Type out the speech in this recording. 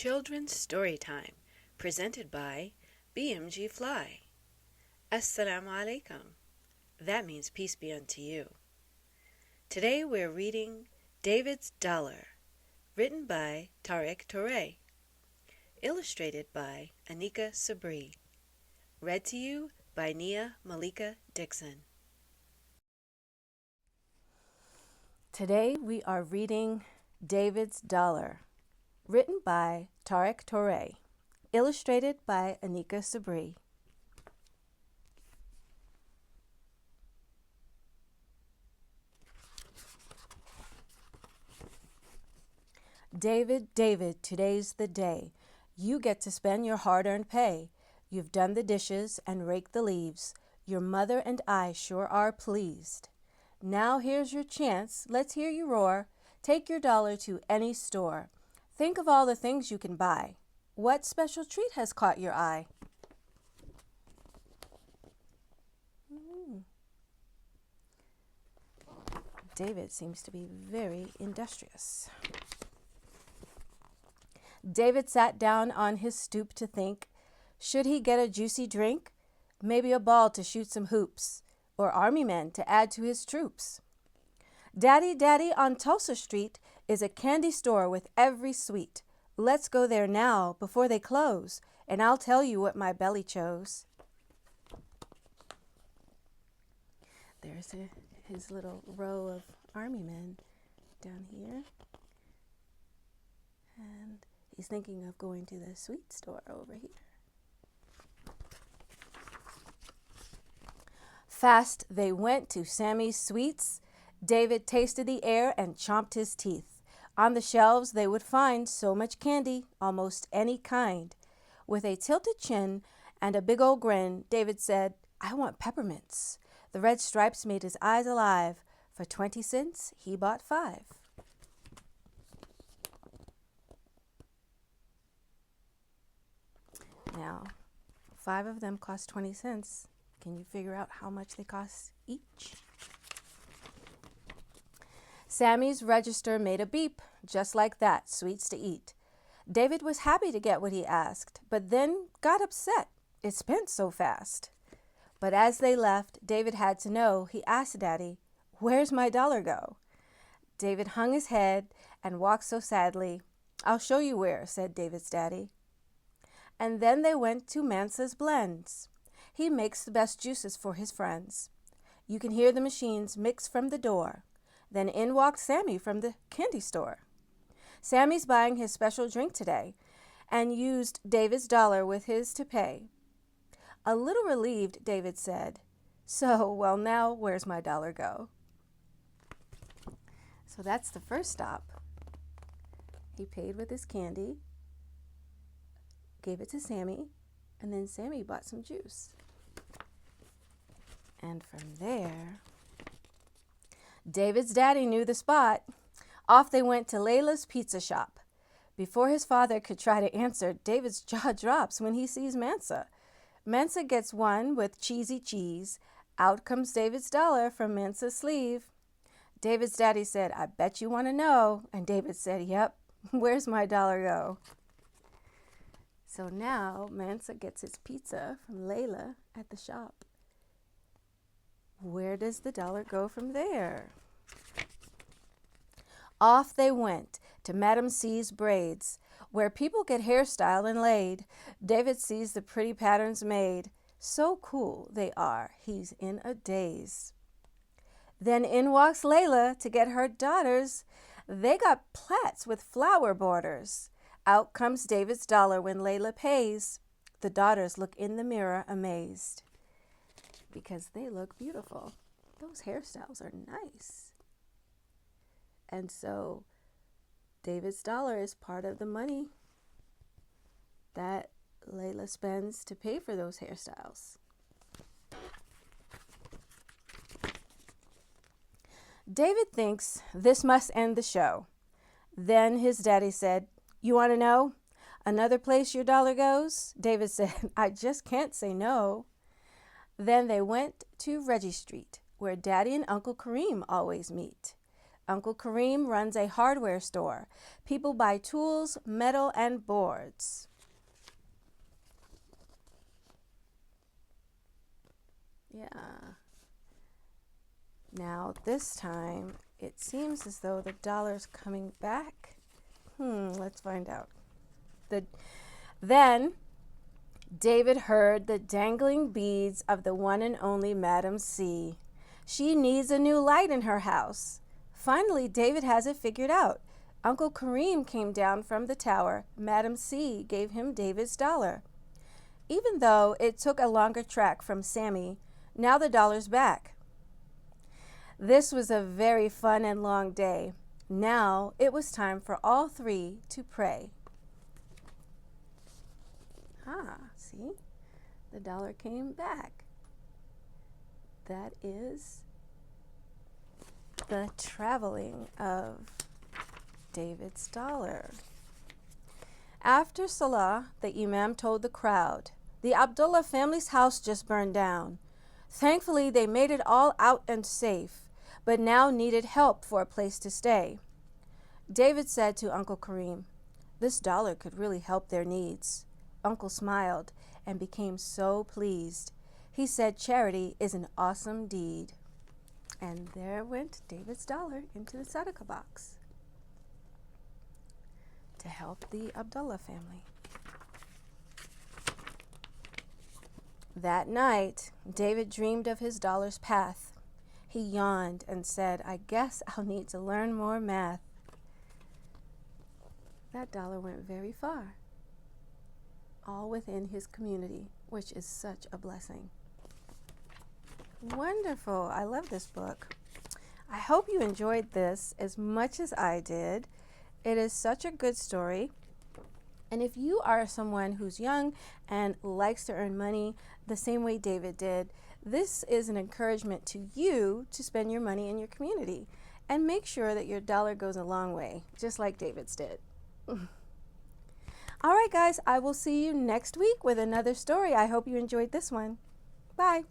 Children's Storytime, presented by BMGFly. Assalamu alaikum. That means peace be unto you. Today we're reading David's Dollar, written by Tariq Toure, illustrated by Anika Sabri, read to you by Nia Malika Dixon. Today we are reading David's Dollar, written by Tariq Toure, illustrated by Anika Sabri. David, David, today's the day. You get to spend your hard-earned pay. You've done the dishes and raked the leaves. Your mother and I sure are pleased. Now here's your chance. Let's hear you roar. Take your dollar to any store. Think of all the things you can buy. What special treat has caught your eye? David seems to be very industrious. David sat down on his stoop to think, should he get a juicy drink? Maybe a ball to shoot some hoops, or army men to add to his troops. Daddy, Daddy, on Tulsa Street is a candy store with every sweet. Let's go there now before they close, and I'll tell you what my belly chose. There's his little row of army men down here. And he's thinking of going to the sweet store over here. Fast they went to Sammy's Sweets. David tasted the air and chomped his teeth. On the shelves they would find so much candy, almost any kind. With a tilted chin and a big old grin, David said, I want peppermints. The red stripes made his eyes alive. For 20 cents, he bought 5. Now, 5 of them cost 20 cents. Can you figure out how much they cost each? Sammy's register made a beep, just like that, sweets to eat. David was happy to get what he asked, but then got upset. It spent so fast. But as they left, David had to know. He asked Daddy, where's my dollar go? David hung his head and walked so sadly. I'll show you where, said David's daddy. And then they went to Mansa's Blends. He makes the best juices for his friends. You can hear the machines mix from the door. Then in walked Sammy from the candy store. Sammy's buying his special drink today and used David's dollar with his to pay. A little relieved, David said, so, well, now where's my dollar go? So that's the first stop. He paid with his candy, gave it to Sammy, and then Sammy bought some juice. And from there, David's daddy knew the spot. Off they went to Layla's pizza shop. Before his father could try to answer, David's jaw drops when he sees Mansa. Mansa gets one with cheesy cheese. Out comes David's dollar from Mansa's sleeve. David's daddy said, I bet you want to know. And David said, yep, where's my dollar go? So now Mansa gets his pizza from Layla at the shop. Where does the dollar go from there? Off they went to Madam C's Braids, where people get hairstyled and laid. David sees the pretty patterns made. So cool they are, he's in a daze. Then in walks Layla to get her daughters. They got plaits with flower borders. Out comes David's dollar when Layla pays. The daughters look in the mirror amazed because they look beautiful. Those hairstyles are nice. And so David's dollar is part of the money that Layla spends to pay for those hairstyles. David thinks this must end the show. Then his daddy said, you want to know another place your dollar goes? David said, I just can't say no. Then they went to Reggie Street, where Daddy and Uncle Kareem always meet. Uncle Kareem runs a hardware store. People buy tools, metal, and boards. Yeah. Now this time it seems as though the dollar's coming back. Let's find out. Then David heard the dangling beads of the one and only Madam C. She needs a new light in her house. Finally, David has it figured out. Uncle Kareem came down from the tower. Madam C gave him David's dollar. Even though it took a longer trek from Sammy, now the dollar's back. This was a very fun and long day. Now it was time for all three to pray. See? The dollar came back. That is the traveling of David's dollar. After Salah, the Imam told the crowd, the Abdullah family's house just burned down. Thankfully, they made it all out and safe, but now needed help for a place to stay. David said to Uncle Kareem, this dollar could really help their needs. Uncle smiled and became so pleased. He said charity is an awesome deed. And there went David's dollar into the Sadaqah box to help the Abdullah family. That night, David dreamed of his dollar's path. He yawned and said, I guess I'll need to learn more math. That dollar went very far, all within his community, which is such a blessing. Wonderful. I love this book. I hope you enjoyed this as much as I did. It is such a good story. And if you are someone who's young and likes to earn money the same way David did, this is an encouragement to you to spend your money in your community and make sure that your dollar goes a long way, just like David's did. All right, guys, I will see you next week with another story. I hope you enjoyed this one. Bye.